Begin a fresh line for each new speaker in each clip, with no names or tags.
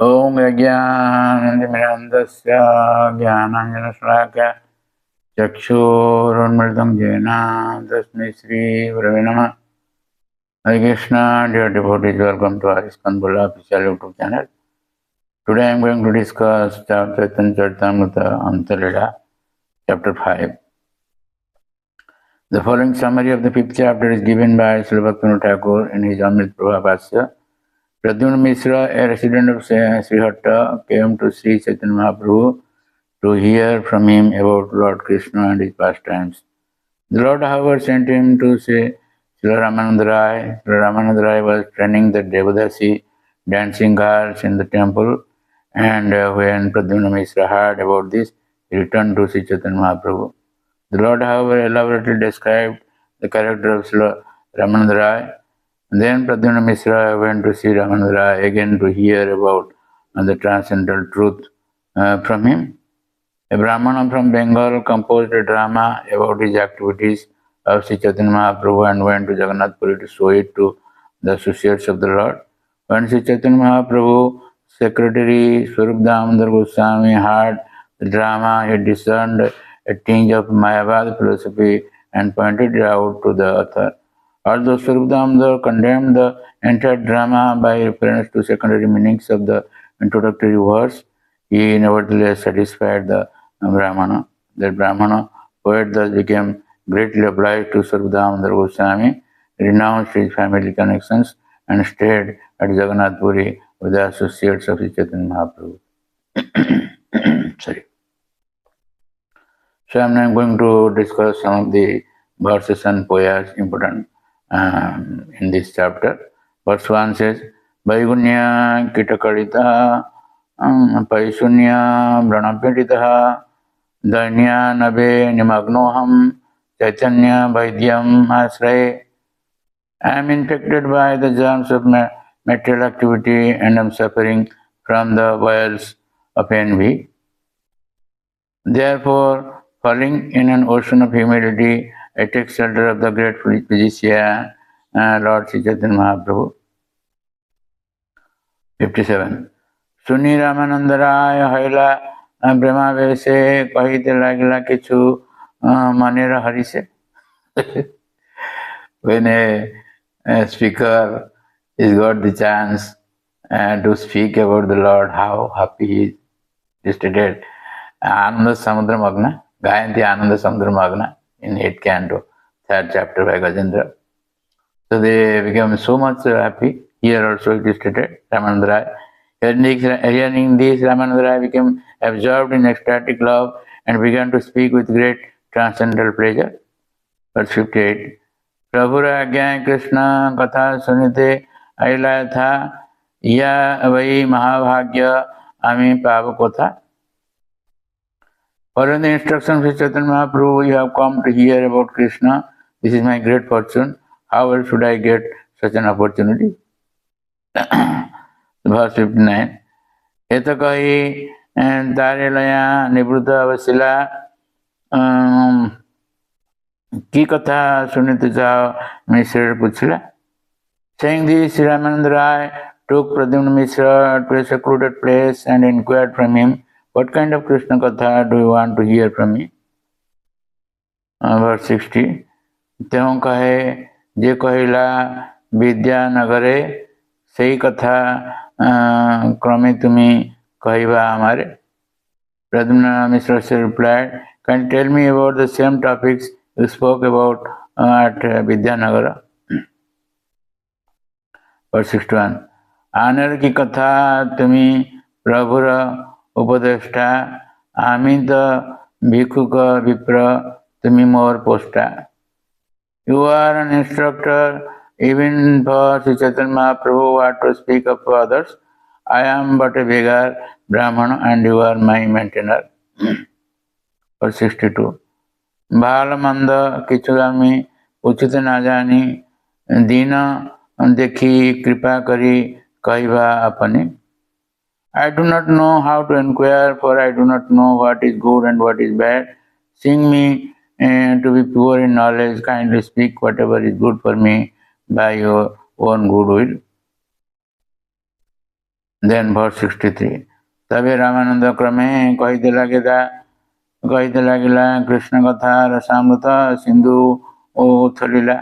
ॐ यज्ञानन्दमिरन्दस्य ज्ञानाञ्जनशलाकया चक्षुरुन्मिलितं येन तस्मै श्रीगुरवे नमः। Hare Krishna, dear devotees, welcome to our ISKCON Bula official YouTube channel. Today I am going to discuss Chaitanya Charitamrita Antarlila, chapter 5. The following summary of the 5th chapter is given by Srila Bhaktivinoda Thakur in his Amrit Prabha Bhashya. Pradyumna Mishra, a resident of Srihatta, came to Sri Chaitanya Mahaprabhu to hear from him about Lord Krishna and his pastimes. The Lord, however, sent him to say Srila Ramananda Rai. Srila Ramananda Rai was training the Devadasi dancing girls in the temple, and when Pradyumna Mishra heard about this, he returned to Sri Chaitanya Mahaprabhu. The Lord, however, elaborately described the character of Srila Ramananda Rai. Then Pradyumna Mishra went to see Ramananda Rai again to hear about the transcendental truth from him. A Brahmana from Bengal composed a drama about his activities of Sri Chaitanya Mahaprabhu and went to Jagannath Puri to show it to the associates of the Lord. When Sri Chaitanya Mahaprabhu, secretary Swarup Damodar Goswami, heard the drama, he discerned a tinge of Mayavad philosophy and pointed it out to the author. Although Swarup Damodar condemned the entire drama by reference to secondary meanings of the introductory verse, he nevertheless satisfied the Brahmana. That Brahmana poet thus became greatly obliged to Swarup Damodar Goswami, renounced his family connections, and stayed at Jagannath Puri with the associates of Sri Chaitanya Mahaprabhu. Sorry. So I am now going to discuss some of the verses and poems important in this chapter. Verse 1 says, Vaigunya Kitakarita Paishunya Vranapeditaha Danya Nabe Nimagnoham Chaitanya Vaidyam Asray. I am infected by the germs of material activity and am suffering from the vials of envy. Therefore, falling in an ocean of humility, I take shelter of the great physician, Lord Sri Chaitanya Mahaprabhu. 57. Suni Ramananda Rai Haila Brahmavese Kahite Lagila Kichu Manira Harise. When a speaker has got the chance to speak about the Lord, how happy he is stated. Ananda Samudra Magna, Gayanti Ananda Samudra Magna in 8th canto, 3rd chapter by Gajendra. So they became so much happy. Here also it is stated, Ramananda Rai. Hearing this, Ramananda Rai became absorbed in ecstatic love and began to speak with great transcendental pleasure. Verse 58. प्रभुर आज्ञा कृष्ण कथा सुनिते अला था या वही महाभाग्य आमी पाव कथा. Following the instructions of Chaitanya Mahaprabhu, you have come to hear about Krishna. This is my great fortune. How else should I get such an opportunity? Verse 59. Eta kahi tare laya nibruta vasila ki katha sunite jao Mishra puchila. Saying this, Ramananda Rai took Pradyumna Mishra to a secluded place and inquired from him, what kind of Krishna Katha do you want to hear from me? Verse 60. Teon kahe je kahila vidya nagare sei katha krame tumi kahiba amare. Pradyumna Mishra replied, can you tell me about the same topics you spoke about at Vidyanagara? Verse 61. Anar ki katha tumi prabhura upadeshta amita bhikhuka vipra tumi more posta. You are an instructor even for Sri Chaitanya Mahaprabhu what to speak of others. I am but a beggar Brahmana and you are my maintainer. Verse 62. Bhalamanda kichugami uchita na jani dina देखी कृपा करी कहिबा अपने. I do not know how to inquire, for I do not know what is good and what is bad. Seeing me to be poor in knowledge, kindly speak whatever is good for me by your own good will. Then verse 63. तबे रामानंद क्रमे कहते लागिला कृष्ण कथा Rasamrita Sindhu उथलीला.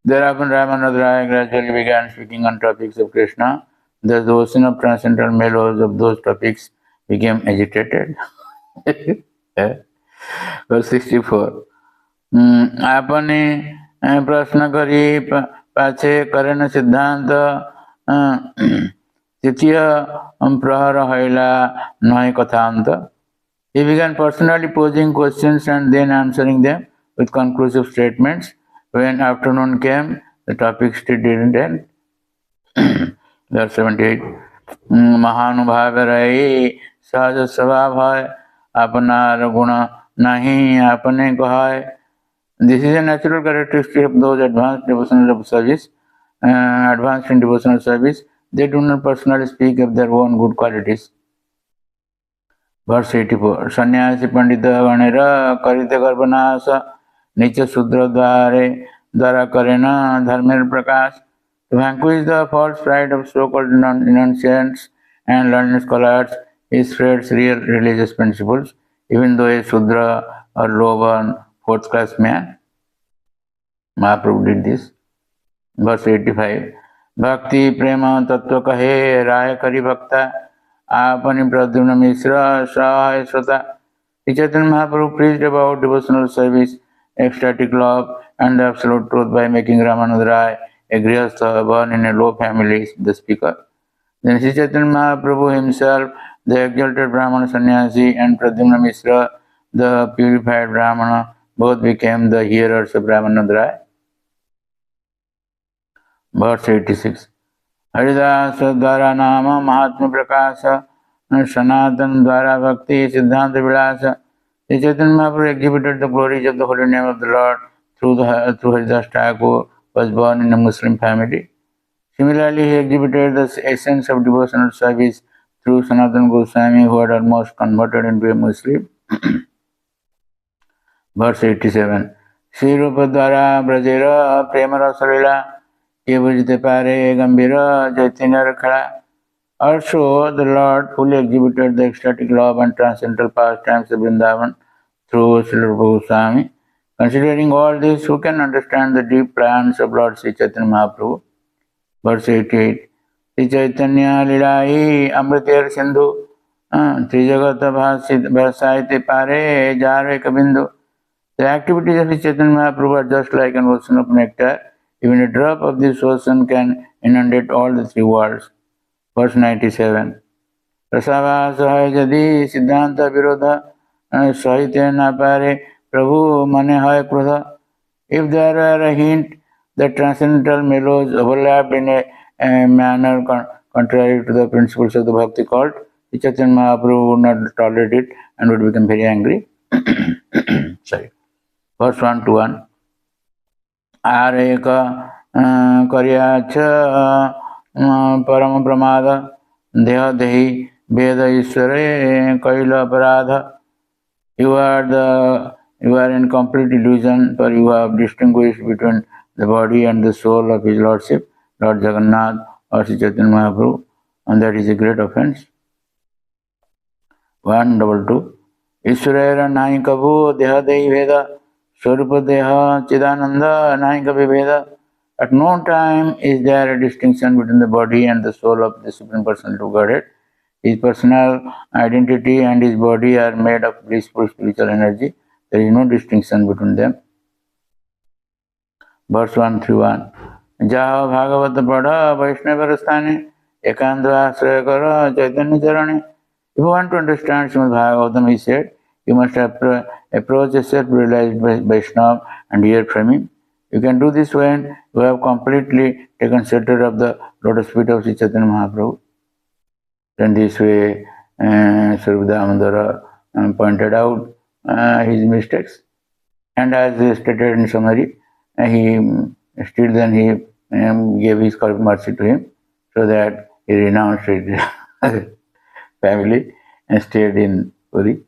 Thereupon Ramanand Rai gradually began speaking on topics of Krishna. Thus the ocean of transcendental mellows of those topics became agitated. Verse 64. आपने प्रश्न करी पाछे करेन सिद्धांत तृतीय प्रहर हैला नय कथांत. He began personally posing questions and then answering them with conclusive statements. When afternoon came, the topic still didn't end. Verse 78. महानुभाव रही सहज स्वभाव है अपनार गुण नहीं अपने कहाय. This is a natural characteristic of those advanced in devotional service. They do not personally speak of their own good qualities. Verse 84. सन्यासी पंडित गणेर करिते गर्भनाश नीच शूद्र द्वारा करेन धर्मेर प्रकाश. To vanquish the false pride of so-called renunciants and learned scholars, he spreads real religious principles, even though a Shudra or low-born fourth-class man. Mahaprabhu did this. Verse 85. Bhakti prema tattva kahe raya kari bhakta apani pradyumna misra sahaya srata. Chaitanya Mahaprabhu preached about devotional service, ecstatic love, and the absolute truth by making Ramanand Rai a grihastha born in a low family, the speaker. Then Sri Chaitanya Mahaprabhu himself, the exalted Brahmana sannyasi, and Pradyumna Misra, the purified Brahmana, both became the hearers of Ramanand Rai. Verse 86. Haridas Dwara Nama Mahatma Prakasa Sanatan Dwara Bhakti Siddhanta Vilasa. Sri Chaitanya Mahaprabhu exhibited the glories of the holy name of the Lord through Haridas Thakur, was born in a Muslim family. Similarly, he exhibited the essence of devotional service through Sanatana Goswami, who had almost converted into a Muslim. Verse 87. Shri Rupa Dwara Brajera Prema Rasalila Ye Bujite Pare Gambira Chaitanya Rakhara. Also, the Lord fully exhibited the ecstatic love and transcendental pastimes of Vrindavan through Sri Rupa Goswami. Considering all this, who can understand the deep plans of Lord Sri Chaitanya Mahaprabhu? Verse 88. Sri Chaitanya Lilai Amriter Sindhu Trijagata Bhasayate Pare Jare Kabindu. The activities of Sri Chaitanya Mahaprabhu are just like an ocean of nectar. Even a drop of this ocean can inundate all the three worlds. Verse 97. Rasavasa Jadi Siddhanta Virodha Sahite Napare Prabhu Mane Hai Krodha. If there were a hint that transcendental mellows overlapped in a manner contrary to the principles of the bhakti cult, Sri Chaitanya Mahaprabhu would not tolerate it and would become very angry. Sorry. Verse 1 to 1. Areka Karyacha Param Pramada Deha Dehi Veda Ishware Kaila Paradha. You are in complete illusion, for you have distinguished between the body and the soul of His Lordship, Lord Jagannath or Sri Chaitanya Mahaprabhu, and that is a great offense. 122. Ishwarera nahi kabhu deha dehi veda, swarupa deha chidananda nahi kabhi veda. At no time is there a distinction between the body and the soul of the Supreme Personality of Godhead. His personal identity and his body are made of blissful spiritual energy. There is no distinction between them. Verse 1 through 1. Jaha Bhagavata Pada Vaishnava Rasthane Ekandva Srayakara Chaitanya Charane. If you want to understand Srimad Bhagavatam, he said, you must approach a self-realized Vaishnava and hear from him. You can do this when you have completely taken shelter of the lotus feet of Sri Chaitanya Mahaprabhu. In this way, Sri Damodara pointed out his mistakes, and as stated in summary, he gave his mercy to him, so that he renounced his family and stayed in Puri.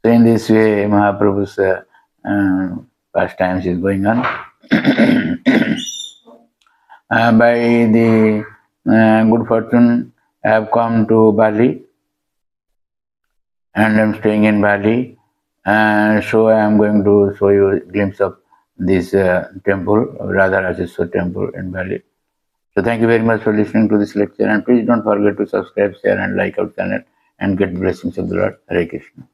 So in this way, Mahaprabhu's pastimes is going on. By the good fortune I have come to Bali and I'm staying in Bali, and so I am going to show you a glimpse of this temple, Radha Rajeshwar temple in Bali. So thank you very much for listening to this lecture, and please don't forget to subscribe, share and like our channel and get blessings of the Lord. Hare Krishna.